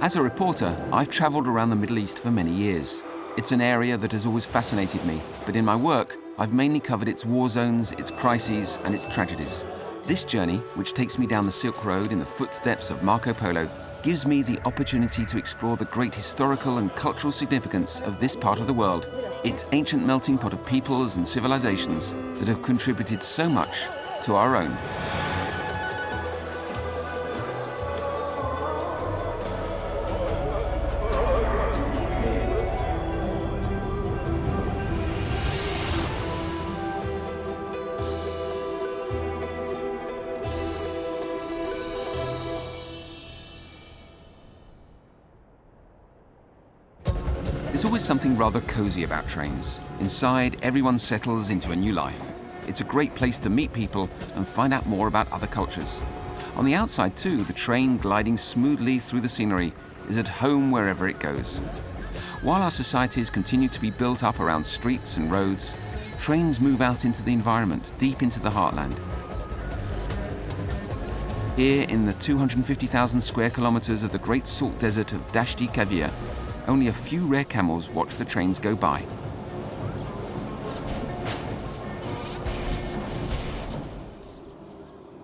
As a reporter, I've travelled around the Middle East for many years. It's an area that has always fascinated me, but in my work, I've mainly covered its war zones, its crises, and its tragedies. This journey, which takes me down the Silk Road in the footsteps of Marco Polo, gives me the opportunity to explore the great historical and cultural significance of this part of the world, its ancient melting pot of peoples and civilizations that have contributed so much to our own. There's always something rather cozy about trains. Inside, everyone settles into a new life. It's a great place to meet people and find out more about other cultures. On the outside too, the train gliding smoothly through the scenery is at home wherever it goes. While our societies continue to be built up around streets and roads, trains move out into the environment, deep into the heartland. Here in the 250,000 square kilometers of the great salt desert of Dashti Kavir, only a few rare camels watch the trains go by.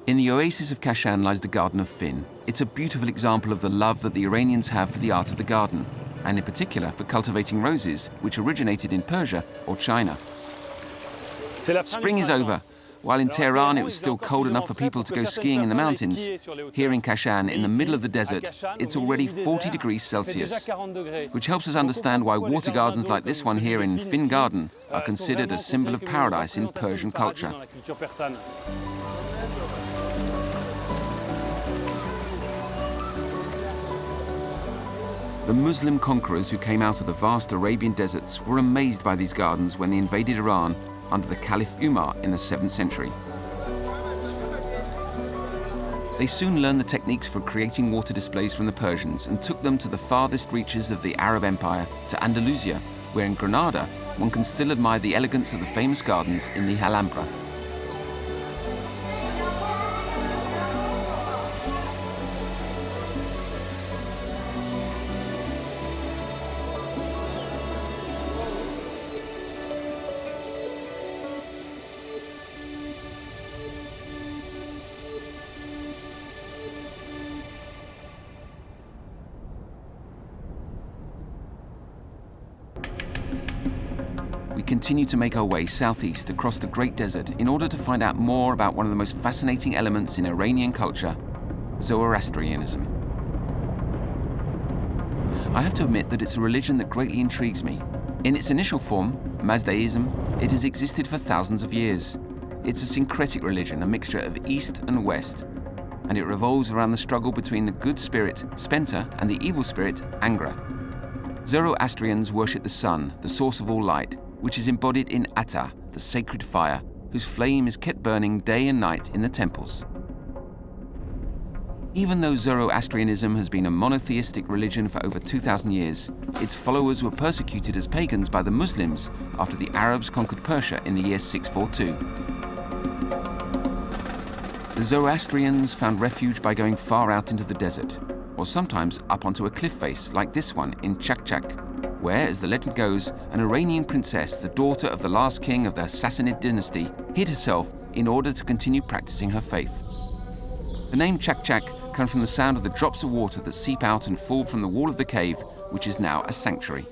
In the oasis of Kashan lies the Garden of Fin. It's a beautiful example of the love that the Iranians have for the art of the garden, and in particular for cultivating roses, which originated in Persia or China. Spring is over. While in Tehran it was still cold enough for people to go skiing in the mountains, here in Kashan, in the middle of the desert, it's already 40 degrees Celsius, which helps us understand why water gardens like this one here in Fin Garden are considered a symbol of paradise in Persian culture. The Muslim conquerors who came out of the vast Arabian deserts were amazed by these gardens when they invaded Iran under the Caliph Umar in the 7th century. They soon learned the techniques for creating water displays from the Persians and took them to the farthest reaches of the Arab Empire, to Andalusia, where in Granada one can still admire the elegance of the famous gardens in the Alhambra. We continue to make our way southeast across the Great Desert in order to find out more about one of the most fascinating elements in Iranian culture, Zoroastrianism. I have to admit that it's a religion that greatly intrigues me. In its initial form, Mazdaism, it has existed for thousands of years. It's a syncretic religion, a mixture of East and West, and it revolves around the struggle between the good spirit, Spenta, and the evil spirit, Angra. Zoroastrians worship the sun, the source of all light, which is embodied in Ata, the sacred fire, whose flame is kept burning day and night in the temples. Even though Zoroastrianism has been a monotheistic religion for over 2,000 years, its followers were persecuted as pagans by the Muslims after the Arabs conquered Persia in the year 642. The Zoroastrians found refuge by going far out into the desert, or sometimes up onto a cliff face like this one in Chak Chak, where, as the legend goes, an Iranian princess, the daughter of the last king of the Sassanid dynasty, hid herself in order to continue practicing her faith. The name Chak Chak comes from the sound of the drops of water that seep out and fall from the wall of the cave, which is now a sanctuary.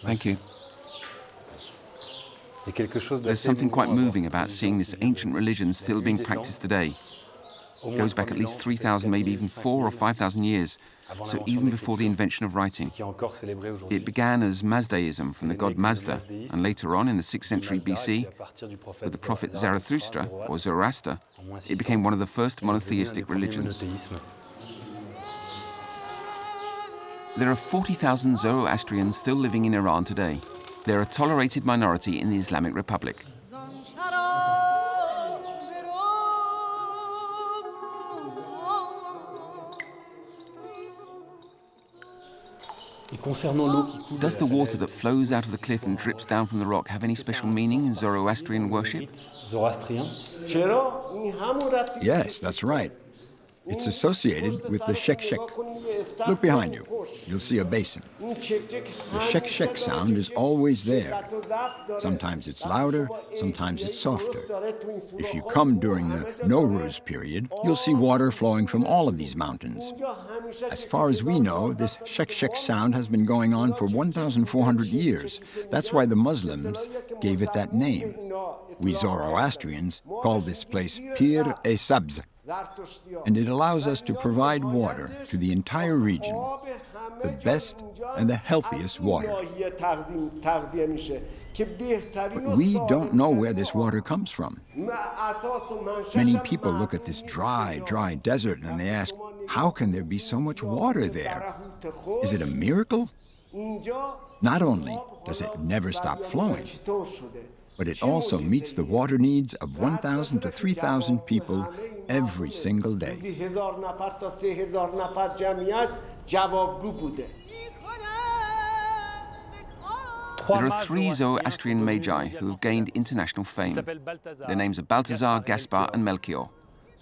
Thank you. There's something quite moving about seeing this ancient religion still being practiced today. It goes back at least 3,000, maybe even 4,000 or 5,000 years, so even before the invention of writing. It began as Mazdaism from the god Mazda, and later on in the 6th century BC, with the prophet Zarathustra, or Zoroaster, it became one of the first monotheistic religions. There are 40,000 Zoroastrians still living in Iran today. They're a tolerated minority in the Islamic Republic. Does the water that flows out of the cliff and drips down from the rock have any special meaning in Zoroastrian worship? Yes, that's right. It's associated with the Chak Chak. Look behind you. You'll see a basin. The Chak Chak sound is always there. Sometimes it's louder, sometimes it's softer. If you come during the Nowruz period, you'll see water flowing from all of these mountains. As far as we know, this Chak Chak sound has been going on for 1,400 years. That's why the Muslims gave it that name. We Zoroastrians call this place Pir e Sabz, and it allows us to provide water to the entire region, the best and the healthiest water. But we don't know where this water comes from. Many people look at this dry desert and they ask, how can there be so much water there? Is it a miracle? Not only does it never stop flowing, but it also meets the water needs of 1,000 to 3,000 people every single day. There are 3 Zoroastrian magi who have gained international fame. Their names are Balthazar, Gaspar, and Melchior.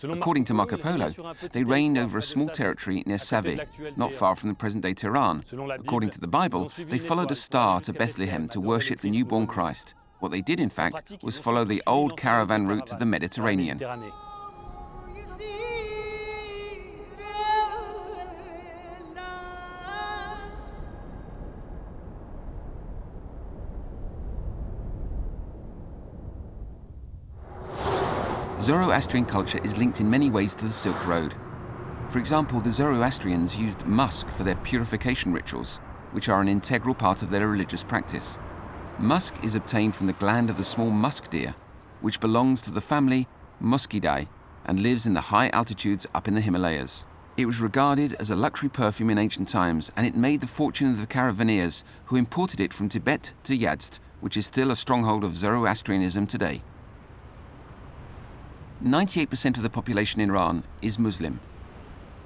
According to Marco Polo, they reigned over a small territory near Save, not far from the present-day Tehran. According to the Bible, they followed a star to Bethlehem to worship the newborn Christ. What they did, in fact, was follow the old caravan route to the Mediterranean. Zoroastrian culture is linked in many ways to the Silk Road. For example, the Zoroastrians used musk for their purification rituals, which are an integral part of their religious practice. Musk is obtained from the gland of the small musk deer, which belongs to the family Muscidae and lives in the high altitudes up in the Himalayas. It was regarded as a luxury perfume in ancient times, and it made the fortune of the Caravaneers who imported it from Tibet to Yazd, which is still a stronghold of Zoroastrianism today. 98% of the population in Iran is Muslim.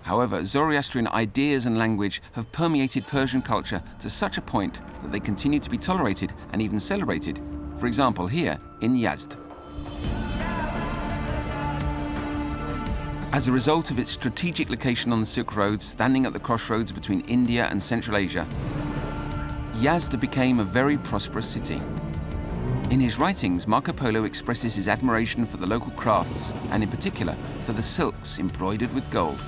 However, Zoroastrian ideas and language have permeated Persian culture to such a point that they continue to be tolerated and even celebrated, for example here in Yazd. As a result of its strategic location on the Silk Road, standing at the crossroads between India and Central Asia, Yazd became a very prosperous city. In his writings, Marco Polo expresses his admiration for the local crafts, and in particular for the silks embroidered with gold.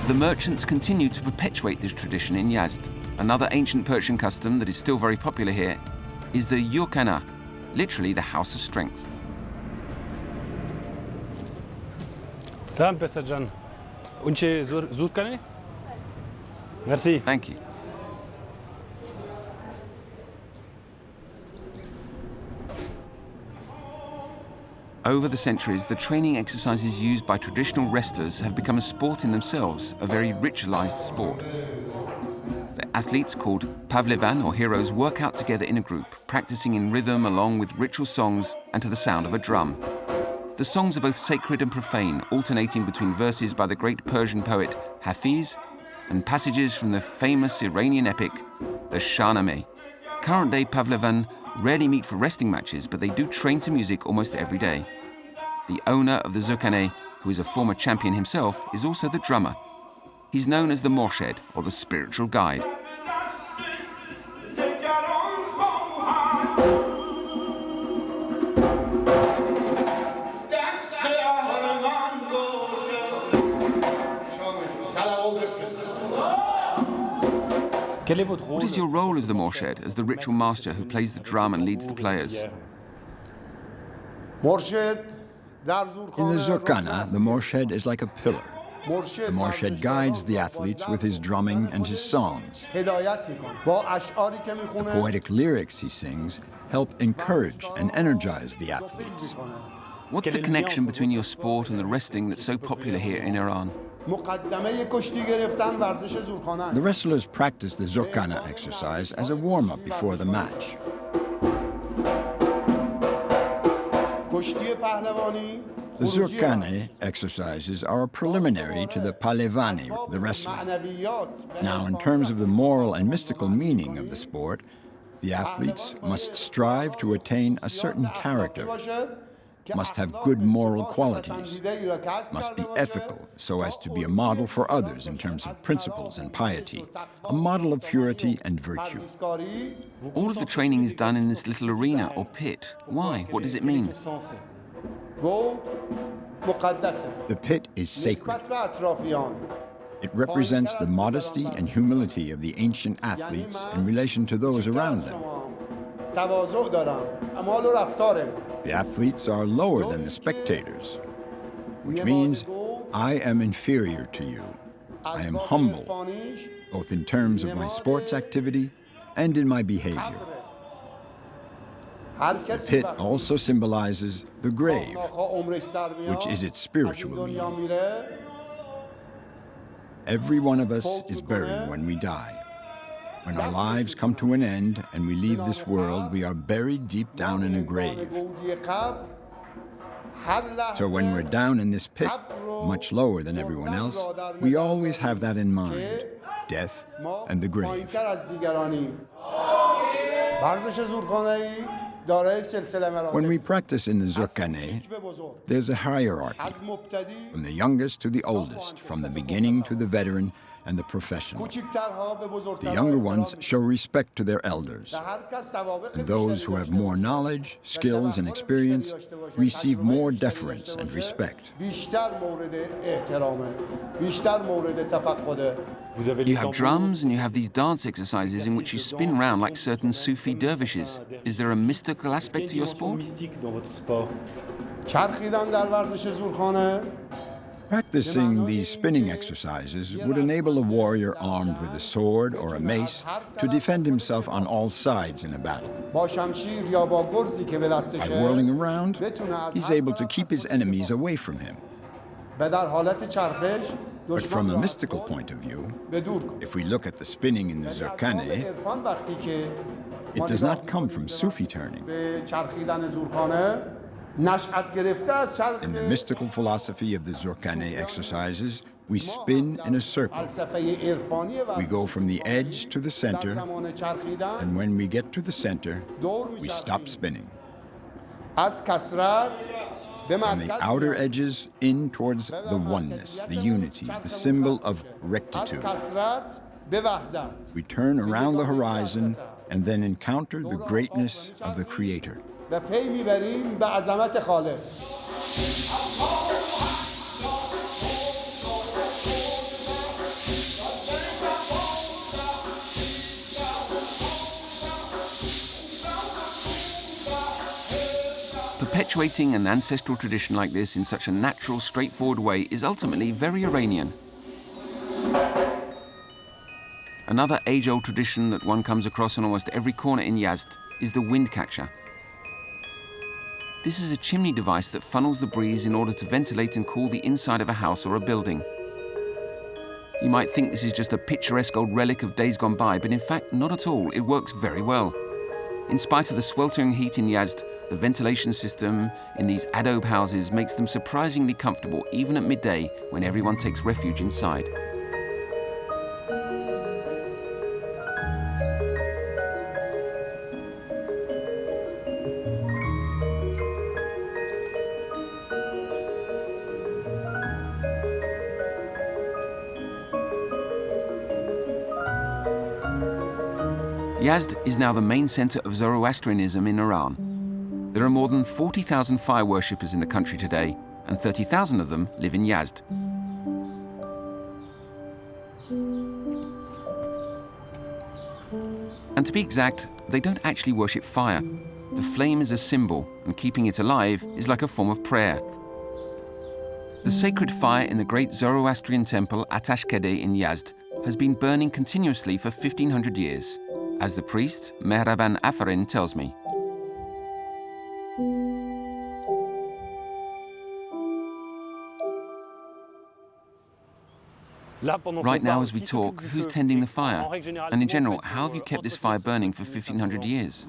The merchants continue to perpetuate this tradition in Yazd. Another ancient Persian custom that is still very popular here is the Zourkhaneh, literally the house of strength. Salam Pesajan. Unche Zourkhaneh? Merci. Thank you. Over the centuries, the training exercises used by traditional wrestlers have become a sport in themselves, a very ritualized sport. The athletes, called pavlevan or heroes, work out together in a group, practicing in rhythm along with ritual songs and to the sound of a drum. The songs are both sacred and profane, alternating between verses by the great Persian poet Hafiz and passages from the famous Iranian epic, the Shahnameh. Current-day pavlevan rarely meet for wrestling matches, but they do train to music almost every day. The owner of the Zourkhaneh, who is a former champion himself, is also the drummer. He's known as the Morshed, or the spiritual guide. What is your role as the Morshed, as the ritual master who plays the drum and leads the players? In the Zourkhaneh, the Morshed is like a pillar. The Morshed guides the athletes with his drumming and his songs. The poetic lyrics he sings help encourage and energize the athletes. What's the connection between your sport and the wrestling that's so popular here in Iran? The wrestlers practice the Zourkhaneh exercise as a warm-up before the match. The Zourkhaneh exercises are a preliminary to the palevani, the wrestling. Now, in terms of the moral and mystical meaning of the sport, the athletes must strive to attain a certain character, must have good moral qualities, must be ethical so as to be a model for others in terms of principles and piety, a model of purity and virtue. All of the training is done in this little arena or pit. Why? What does it mean? The pit is sacred. It represents the modesty and humility of the ancient athletes in relation to those around them. The athletes are lower than the spectators, which means I am inferior to you. I am humble, both in terms of my sports activity and in my behavior. The pit also symbolizes the grave, which is its spiritual meaning. Every one of us is buried when we die. When our lives come to an end and we leave this world, we are buried deep down in a grave. So when we're down in this pit, much lower than everyone else, we always have that in mind, death and the grave. When we practice in the Zourkhaneh, there's a hierarchy, from the youngest to the oldest, from the beginning to the veteran and the professional. The younger ones show respect to their elders, and those who have more knowledge, skills, and experience receive more deference and respect. You have drums and you have these dance exercises in which you spin round like certain Sufi dervishes. Is there a mystical aspect to your sport? Practicing these spinning exercises would enable a warrior armed with a sword or a mace to defend himself on all sides in a battle. By whirling around, he's able to keep his enemies away from him. But from a mystical point of view, if we look at the spinning in the Zourkhaneh, it does not come from Sufi turning. In the mystical philosophy of the Zourkhaneh exercises, we spin in a circle. We go from the edge to the center, and when we get to the center, we stop spinning. From the outer edges in towards the oneness, the unity, the symbol of rectitude. We turn around the horizon and then encounter the greatness of the Creator. Perpetuating an ancestral tradition like this in such a natural, straightforward way is ultimately very Iranian. Another age-old tradition that one comes across on almost every corner in Yazd is the wind catcher. This is a chimney device that funnels the breeze in order to ventilate and cool the inside of a house or a building. You might think this is just a picturesque old relic of days gone by, but in fact, not at all. It works very well. In spite of the sweltering heat in Yazd, the ventilation system in these adobe houses makes them surprisingly comfortable, even at midday when everyone takes refuge inside. Yazd is now the main center of Zoroastrianism in Iran. There are more than 40,000 fire worshippers in the country today, and 30,000 of them live in Yazd. And to be exact, they don't actually worship fire. The flame is a symbol, and keeping it alive is like a form of prayer. The sacred fire in the great Zoroastrian temple Atash Kedeh in Yazd has been burning continuously for 1,500 years, as the priest, Mehraban Afarin, tells me. Right now, as we talk, who's tending the fire? And in general, how have you kept this fire burning for 1500 years?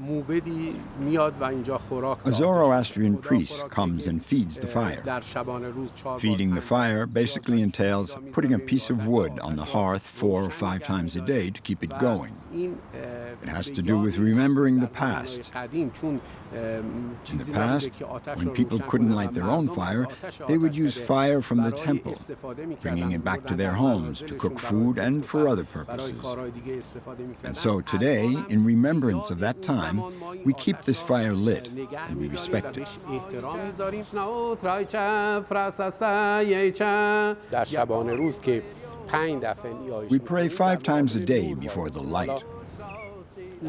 A Zoroastrian priest comes and feeds the fire. Feeding the fire basically entails putting a piece of wood on the hearth 4 or 5 times a day to keep it going. It has to do with remembering the past. In the past, when people couldn't light their own fire, they would use fire from the temple, bringing it back to their homes to cook food and for other purposes. And so today, in remembrance of that time, we keep this fire lit and we respect it. We pray 5 times a day before the light.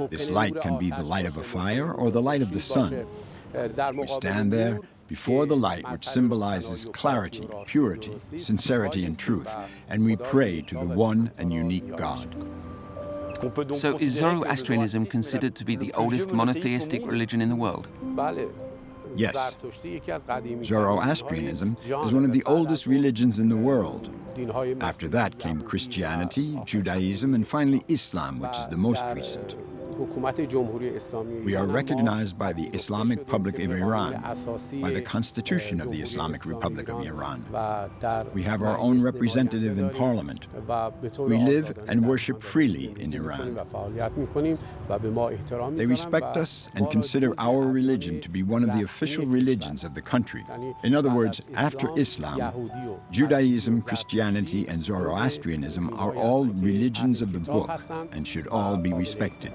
This light can be the light of a fire or the light of the sun. We stand there before the light, which symbolizes clarity, purity, sincerity, and truth, and we pray to the one and unique God. So is Zoroastrianism considered to be the oldest monotheistic religion in the world? Yes. Zoroastrianism is one of the oldest religions in the world. After that came Christianity, Judaism, and finally Islam, which is the most recent. We are recognized by the Islamic Republic of Iran, by the Constitution of the Islamic Republic of Iran. We have our own representative in parliament. We live and worship freely in Iran. They respect us and consider our religion to be one of the official religions of the country. In other words, after Islam, Judaism, Christianity, and Zoroastrianism are all religions of the book and should all be respected.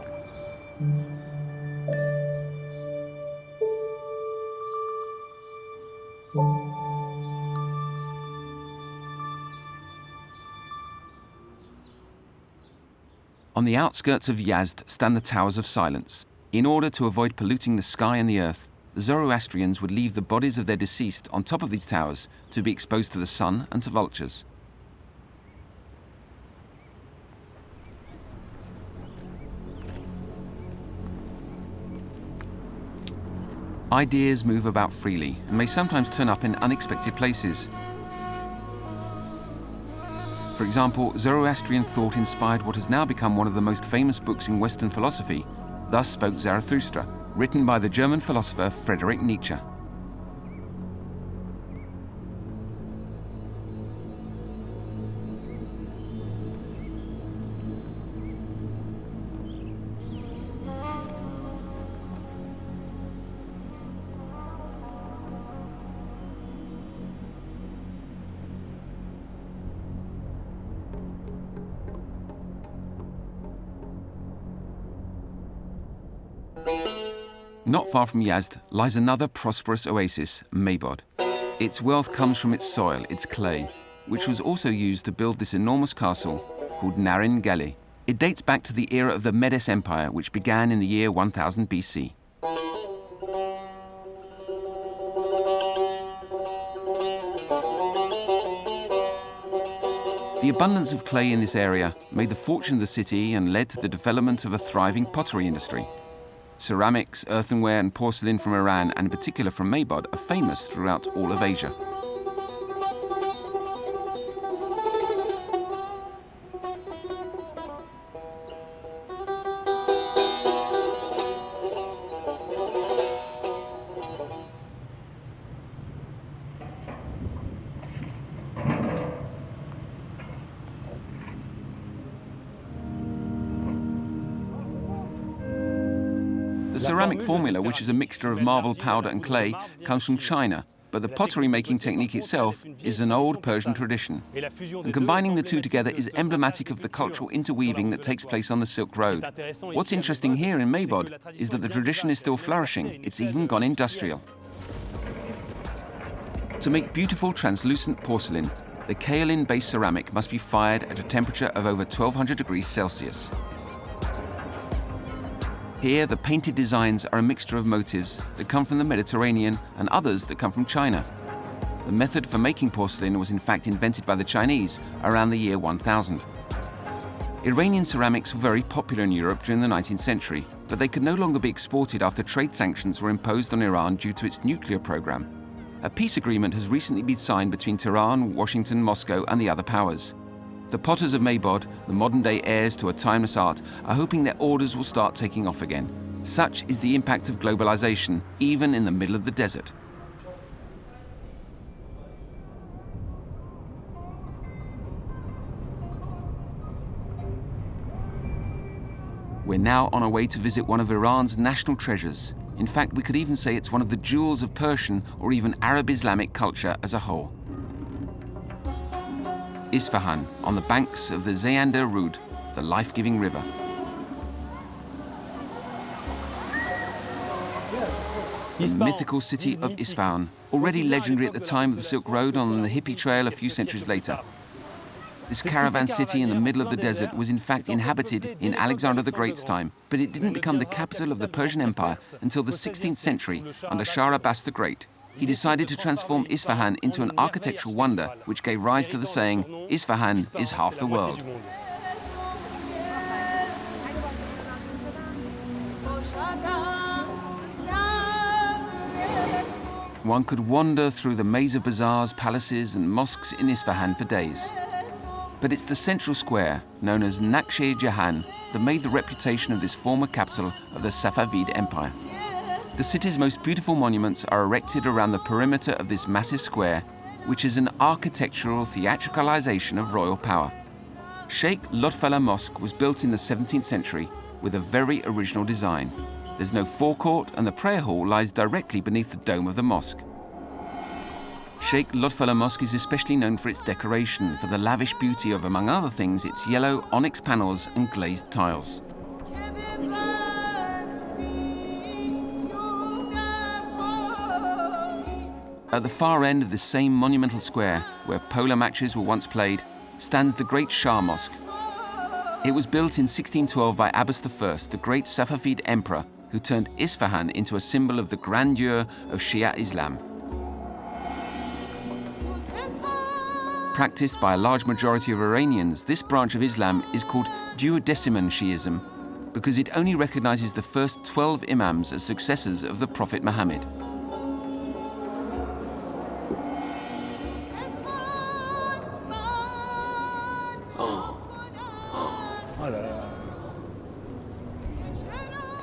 On the outskirts of Yazd stand the Towers of Silence. In order to avoid polluting the sky and the earth, the Zoroastrians would leave the bodies of their deceased on top of these towers to be exposed to the sun and to vultures. Ideas move about freely and may sometimes turn up in unexpected places. For example, Zoroastrian thought inspired what has now become one of the most famous books in Western philosophy, Thus Spoke Zarathustra, written by the German philosopher Friedrich Nietzsche. Not far from Yazd lies another prosperous oasis, Maybod. Its wealth comes from its soil, its clay, which was also used to build this enormous castle called Narin Gali. It dates back to the era of the Medes Empire, which began in the year 1000 BC. The abundance of clay in this area made the fortune of the city and led to the development of a thriving pottery industry. Ceramics, earthenware, and porcelain from Iran, and in particular from Maybod, are famous throughout all of Asia. The ceramic formula, which is a mixture of marble powder and clay, comes from China, but the pottery making technique itself is an old Persian tradition. And combining the two together is emblematic of the cultural interweaving that takes place on the Silk Road. What's interesting here in Maybod is that the tradition is still flourishing. It's even gone industrial. To make beautiful translucent porcelain, the kaolin-based ceramic must be fired at a temperature of over 1200 degrees Celsius. Here, the painted designs are a mixture of motifs that come from the Mediterranean and others that come from China. The method for making porcelain was in fact invented by the Chinese around the year 1000. Iranian ceramics were very popular in Europe during the 19th century, but they could no longer be exported after trade sanctions were imposed on Iran due to its nuclear program. A peace agreement has recently been signed between Tehran, Washington, Moscow, and the other powers. The potters of Maybod, the modern-day heirs to a timeless art, are hoping their orders will start taking off again. Such is the impact of globalization, even in the middle of the desert. We're now on our way to visit one of Iran's national treasures. In fact, we could even say it's one of the jewels of Persian or even Arab Islamic culture as a whole. Isfahan, on the banks of the Zayander Rud, the life-giving river. The mythical city of Isfahan, already legendary at the time of the Silk Road on the hippie trail a few centuries later. This caravan city in the middle of the desert was in fact inhabited in Alexander the Great's time, but it didn't become the capital of the Persian Empire until the 16th century under Shah Abbas the Great. He decided to transform Isfahan into an architectural wonder, which gave rise to the saying, Isfahan is half the world. One could wander through the maze of bazaars, palaces and mosques in Isfahan for days. But it's the central square, known as Naqsh-e-Jahan, that made the reputation of this former capital of the Safavid Empire. The city's most beautiful monuments are erected around the perimeter of this massive square, which is an architectural theatricalization of royal power. Sheikh Lotfallah Mosque was built in the 17th century with a very original design. There's no forecourt and the prayer hall lies directly beneath the dome of the mosque. Sheikh Lotfallah Mosque is especially known for its decoration, for the lavish beauty of, among other things, its yellow onyx panels and glazed tiles. At the far end of this same monumental square, where polo matches were once played, stands the great Shah Mosque. It was built in 1612 by Abbas I, the great Safavid emperor, who turned Isfahan into a symbol of the grandeur of Shia Islam. Practiced by a large majority of Iranians, this branch of Islam is called Duodeciman Shiism because it only recognizes the first 12 imams as successors of the Prophet Muhammad.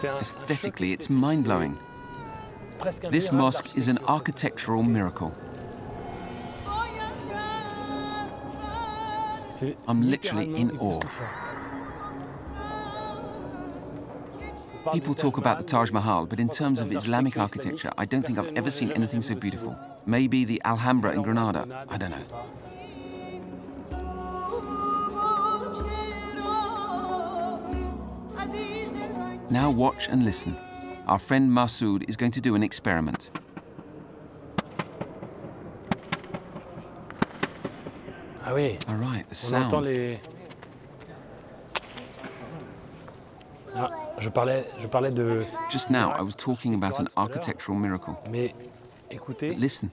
Aesthetically, it's mind-blowing. This mosque is an architectural miracle. I'm literally in awe. People talk about the Taj Mahal, but in terms of Islamic architecture, I don't think I've ever seen anything so beautiful. Maybe the Alhambra in Granada, I don't know. Now watch and listen. Our friend Masoud is going to do an experiment. Ah oui. All right, the sound. On entend les... Ah, je parlais de... Just now, I was talking about an architectural miracle. Mais écoutez, But listen,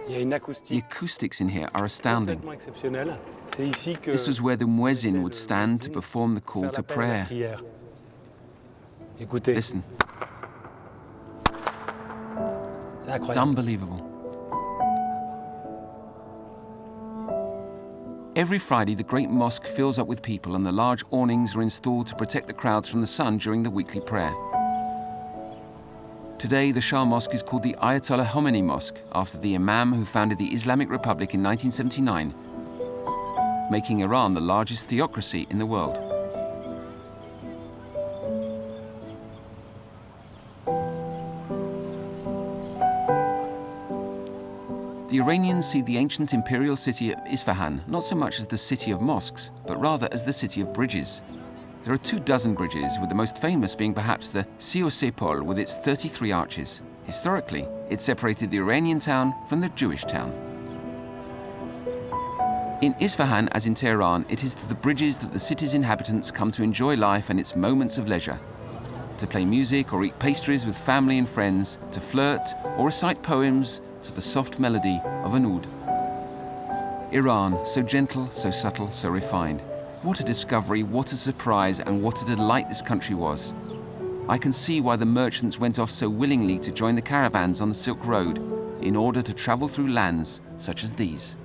il y a une the acoustique acoustics in here are astounding. complètement exceptionnelle. C'est ici que This was where the muezzin would stand to perform the call to prayer. Écoutez, Listen, c'est it's incroyable. unbelievable. Every Friday, the Great Mosque fills up with people and the large awnings are installed to protect the crowds from the sun during the weekly prayer. Today, the Shah Mosque is called the Ayatollah Khomeini Mosque, after the Imam who founded the Islamic Republic in 1979, making Iran the largest theocracy in the world. The Iranians see the ancient imperial city of Isfahan not so much as the city of mosques, but rather as the city of bridges. There are 24 bridges, with the most famous being perhaps the Siosepol with its 33 arches. Historically, it separated the Iranian town from the Jewish town. In Isfahan, as in Tehran, it is to the bridges that the city's inhabitants come to enjoy life and its moments of leisure. To play music or eat pastries with family and friends, to flirt or recite poems to the soft melody of an oud. Iran, so gentle, so subtle, so refined. What a discovery, what a surprise, and what a delight this country was. I can see why the merchants went off so willingly to join the caravans on the Silk Road in order to travel through lands such as these.